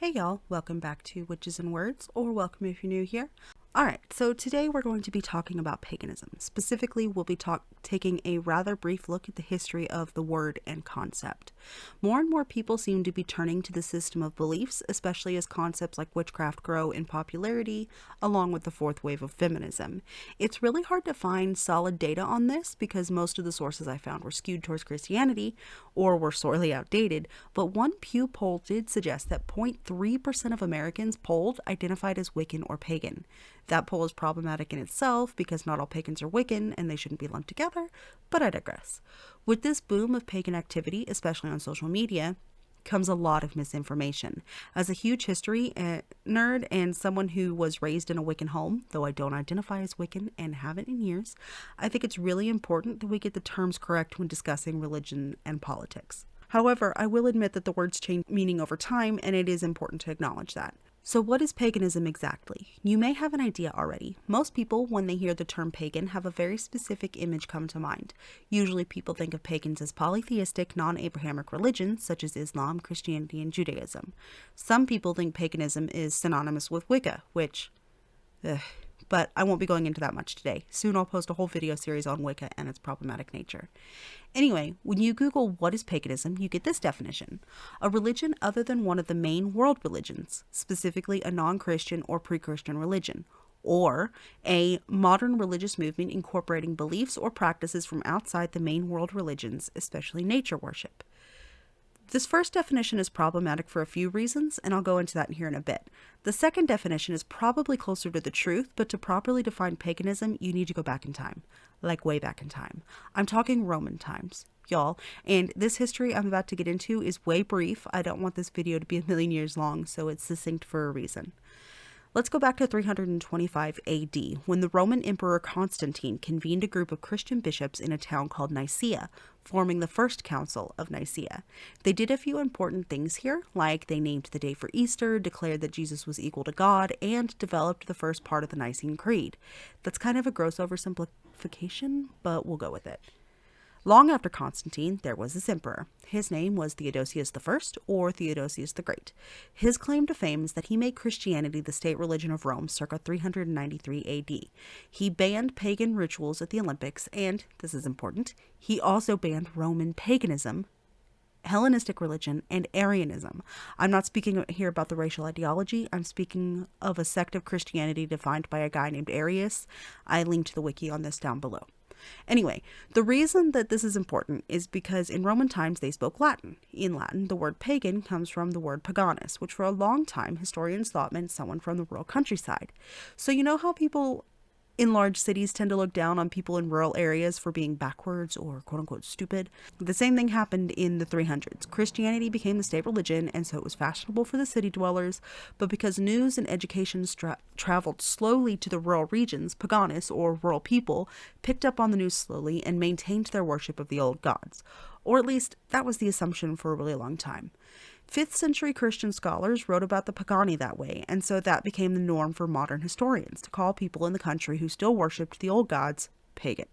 Hey y'all, welcome back to Witches and Words, or welcome if you're new here. Alright, so today we're going to be talking about paganism. Specifically, we'll be taking a rather brief look at the history of the word and concept. More and more people seem to be turning to the system of beliefs, especially as concepts like witchcraft grow in popularity, along with the fourth wave of feminism. It's really hard to find solid data on this because most of the sources I found were skewed towards Christianity or were sorely outdated, but one Pew poll did suggest that 0.3% of Americans polled identified as Wiccan or pagan. That poll is problematic in itself because not all pagans are Wiccan and they shouldn't be lumped together, but I digress. With this boom of pagan activity, especially on social media, comes a lot of misinformation. As a huge history nerd and someone who was raised in a Wiccan home, though I don't identify as Wiccan and haven't in years, I think it's really important that we get the terms correct when discussing religion and politics. However, I will admit that the words change meaning over time, and it is important to acknowledge that. So what is paganism exactly? You may have an idea already. Most people, when they hear the term pagan, have a very specific image come to mind. Usually people think of pagans as polytheistic, non-Abrahamic religions, such as Islam, Christianity, and Judaism. Some people think paganism is synonymous with Wicca, which... but I won't be going into that much today. Soon I'll post a whole video series on Wicca and its problematic nature. Anyway, when you Google what is paganism, you get this definition: a religion other than one of the main world religions, specifically a non-Christian or pre-Christian religion, or a modern religious movement incorporating beliefs or practices from outside the main world religions, especially nature worship. This first definition is problematic for a few reasons, and I'll go into that here in a bit. The second definition is probably closer to the truth, but to properly define paganism, you need to go back in time. Like way back in time. I'm talking Roman times, y'all, and this history I'm about to get into is way brief. I don't want this video to be a million years long, so it's succinct for a reason. Let's go back to 325 AD, when the Roman Emperor Constantine convened a group of Christian bishops in a town called Nicaea, forming the First Council of Nicaea. They did a few important things here, like they named the day for Easter, declared that Jesus was equal to God, and developed the first part of the Nicene Creed. That's kind of a gross oversimplification, but we'll go with it. Long after Constantine, there was this emperor. His name was Theodosius I, or Theodosius the Great. His claim to fame is that he made Christianity the state religion of Rome circa 393 AD. He banned pagan rituals at the Olympics, and, this is important, he also banned Roman paganism, Hellenistic religion, and Arianism. I'm not speaking here about the racial ideology. I'm speaking of a sect of Christianity defined by a guy named Arius. I linked the wiki on this down below. Anyway, the reason that this is important is because in Roman times they spoke Latin. In Latin, the word pagan comes from the word paganus, which for a long time historians thought meant someone from the rural countryside. So you know how people in large cities tend to look down on people in rural areas for being backwards or quote-unquote stupid? The same thing happened in the 300s. Christianity became the state religion, and so it was fashionable for the city dwellers, but because news and education traveled slowly to the rural regions, paganus, or rural people, picked up on the news slowly and maintained their worship of the old gods. Or at least, that was the assumption for a really long time. 5th century Christian scholars wrote about the pagani that way, and so that became the norm for modern historians, to call people in the country who still worshipped the old gods pagan.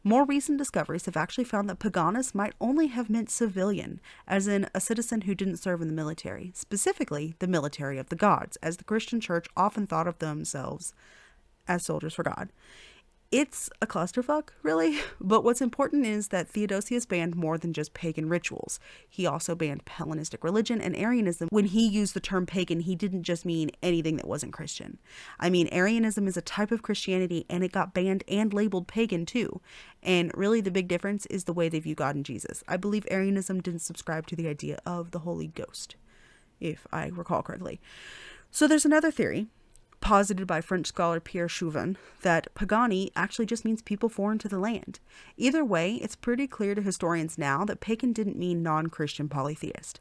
More recent discoveries have actually found that paganus might only have meant civilian, as in a citizen who didn't serve in the military, specifically the military of the gods, as the Christian church often thought of themselves as soldiers for God. It's a clusterfuck, really, but what's important is that Theodosius banned more than just pagan rituals. He also banned Hellenistic religion and Arianism. When he used the term pagan, he didn't just mean anything that wasn't Christian. I mean, Arianism is a type of Christianity, and it got banned and labeled pagan too. And really the big difference is the way they view God and Jesus. I believe Arianism didn't subscribe to the idea of the Holy Ghost, if I recall correctly. So there's another theory, posited by French scholar Pierre Chauvin, that pagani actually just means people foreign to the land. Either way, it's pretty clear to historians now that pagan didn't mean non-Christian polytheist.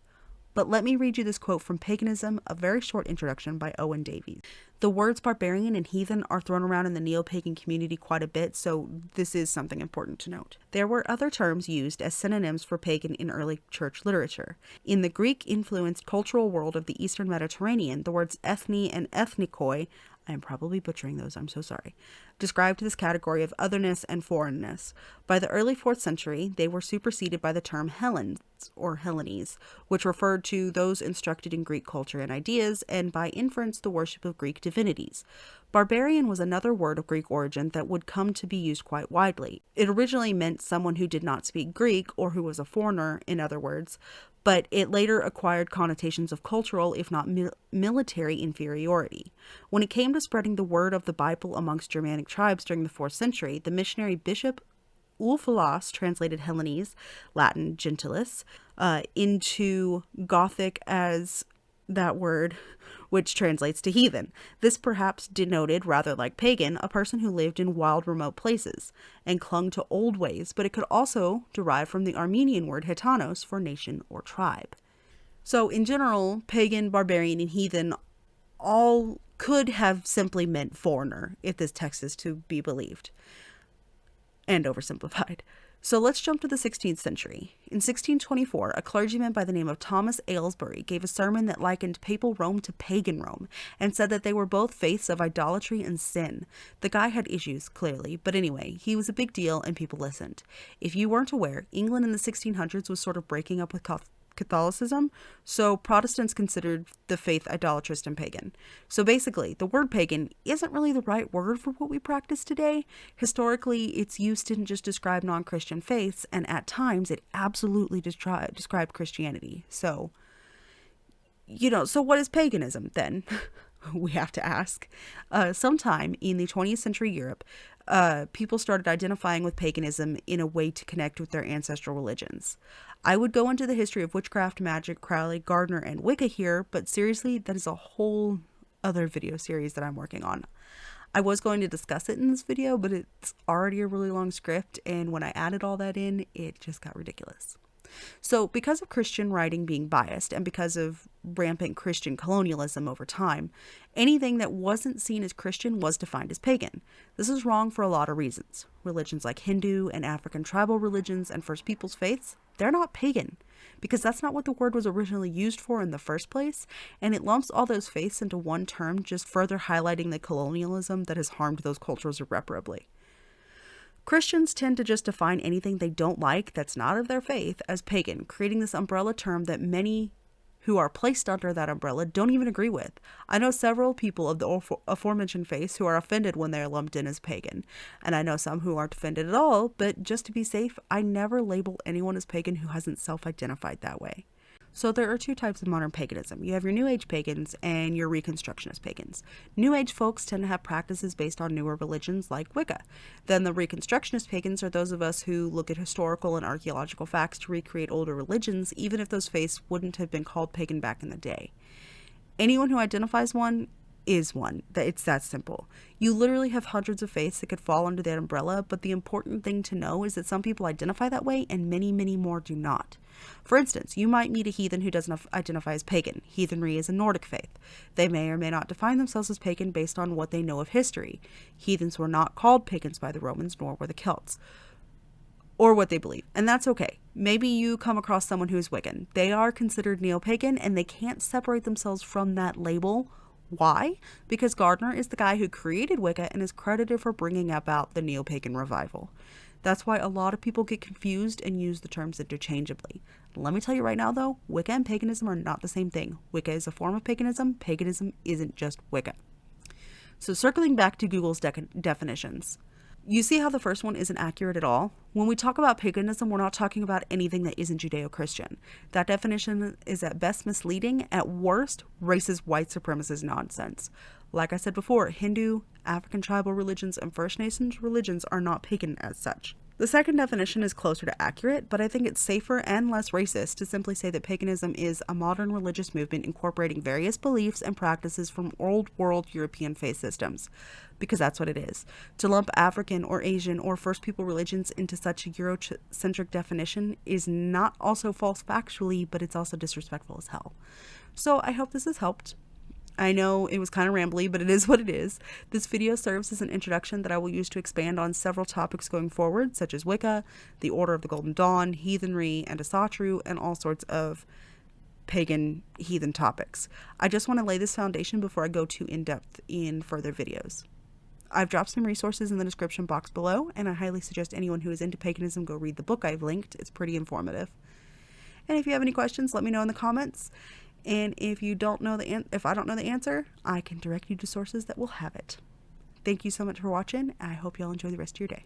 But let me read you this quote from Paganism, a very short introduction by Owen Davies. The words barbarian and heathen are thrown around in the neo-pagan community quite a bit, so this is something important to note. There were other terms used as synonyms for pagan in early church literature. In the Greek-influenced cultural world of the Eastern Mediterranean, the words ethne and ethnikoi I am probably butchering those, I'm so sorry, described this category of otherness and foreignness. By the early 4th century, they were superseded by the term Hellenes or Hellenes, which referred to those instructed in Greek culture and ideas, and by inference, the worship of Greek divinities. Barbarian was another word of Greek origin that would come to be used quite widely. It originally meant someone who did not speak Greek or who was a foreigner, in other words, but it later acquired connotations of cultural, if not military, inferiority. When it came to spreading the word of the Bible amongst Germanic tribes during the 4th century, the missionary bishop Ulfilas translated Hellenes, Latin gentilis, into Gothic as that word, which translates to heathen. This perhaps denoted, rather like pagan, a person who lived in wild, remote places and clung to old ways, but it could also derive from the Armenian word hetanos for nation or tribe. So in general, pagan, barbarian, and heathen all could have simply meant foreigner if this text is to be believed and oversimplified. So let's jump to the 16th century. In 1624, a clergyman by the name of Thomas Aylesbury gave a sermon that likened papal Rome to pagan Rome and said that they were both faiths of idolatry and sin. The guy had issues, clearly, but anyway, he was a big deal and people listened. If you weren't aware, England in the 1600s was sort of breaking up with Catholicism, so Protestants considered the faith idolatrous and pagan. So basically, the word pagan isn't really the right word for what we practice today. Historically, its use didn't just describe non-Christian faiths, and at times it absolutely described Christianity. So, so what is paganism then? We have to ask. Sometime in the 20th century Europe, people started identifying with paganism in a way to connect with their ancestral religions. I would go into the history of witchcraft, magic, Crowley, Gardner, and Wicca here, but seriously, that is a whole other video series that I'm working on. I was going to discuss it in this video, but it's already a really long script, and when I added all that in, it just got ridiculous. So because of Christian writing being biased and because of rampant Christian colonialism over time, anything that wasn't seen as Christian was defined as pagan. This is wrong for a lot of reasons. Religions like Hindu and African tribal religions and First Peoples faiths, they're not pagan because that's not what the word was originally used for in the first place, and it lumps all those faiths into one term, just further highlighting the colonialism that has harmed those cultures irreparably. Christians tend to just define anything they don't like that's not of their faith as pagan, creating this umbrella term that many who are placed under that umbrella don't even agree with. I know several people of the aforementioned faiths who are offended when they are lumped in as pagan, and I know some who aren't offended at all, but just to be safe, I never label anyone as pagan who hasn't self-identified that way. So there are two types of modern paganism. You have your New Age pagans and your Reconstructionist pagans. New Age folks tend to have practices based on newer religions like Wicca. Then the Reconstructionist pagans are those of us who look at historical and archaeological facts to recreate older religions, even if those faiths wouldn't have been called pagan back in the day. Anyone who identifies one is one. It's that simple. You literally have hundreds of faiths that could fall under that umbrella, but the important thing to know is that some people identify that way and many, many more do not. For instance, you might meet a heathen who doesn't identify as pagan. Heathenry is a Nordic faith. They may or may not define themselves as pagan based on what they know of history. Heathens were not called pagans by the Romans, nor were the Celts, or what they believe, and that's okay. Maybe you come across someone who is Wiccan. They are considered neo-pagan, and they can't separate themselves from that label. Why? Because Gardner is the guy who created Wicca and is credited for bringing about the neo-pagan revival. That's why a lot of people get confused and use the terms interchangeably. Let me tell you right now though, Wicca and paganism are not the same thing. Wicca is a form of paganism. Paganism isn't just Wicca. So circling back to Google's definitions. You see how the first one isn't accurate at all? When we talk about paganism, we're not talking about anything that isn't Judeo-Christian. That definition is at best misleading, at worst, racist white supremacist nonsense. Like I said before, Hindu, African tribal religions, and First Nations religions are not pagan as such. The second definition is closer to accurate, but I think it's safer and less racist to simply say that paganism is a modern religious movement incorporating various beliefs and practices from old world European faith systems, because that's what it is. To lump African or Asian or First People religions into such a Eurocentric definition is not also false factually, but it's also disrespectful as hell. So I hope this has helped. I know it was kind of rambly, but it is what it is. This video serves as an introduction that I will use to expand on several topics going forward, such as Wicca, the Order of the Golden Dawn, heathenry, and Asatru, and all sorts of pagan heathen topics. I just want to lay this foundation before I go too in-depth in further videos. I've dropped some resources in the description box below, and I highly suggest anyone who is into paganism go read the book I've linked. It's pretty informative. And if you have any questions, let me know in the comments. And if you don't know if I don't know the answer, I can direct you to sources that will have it. Thank you so much for watching. I hope y'all enjoy the rest of your day.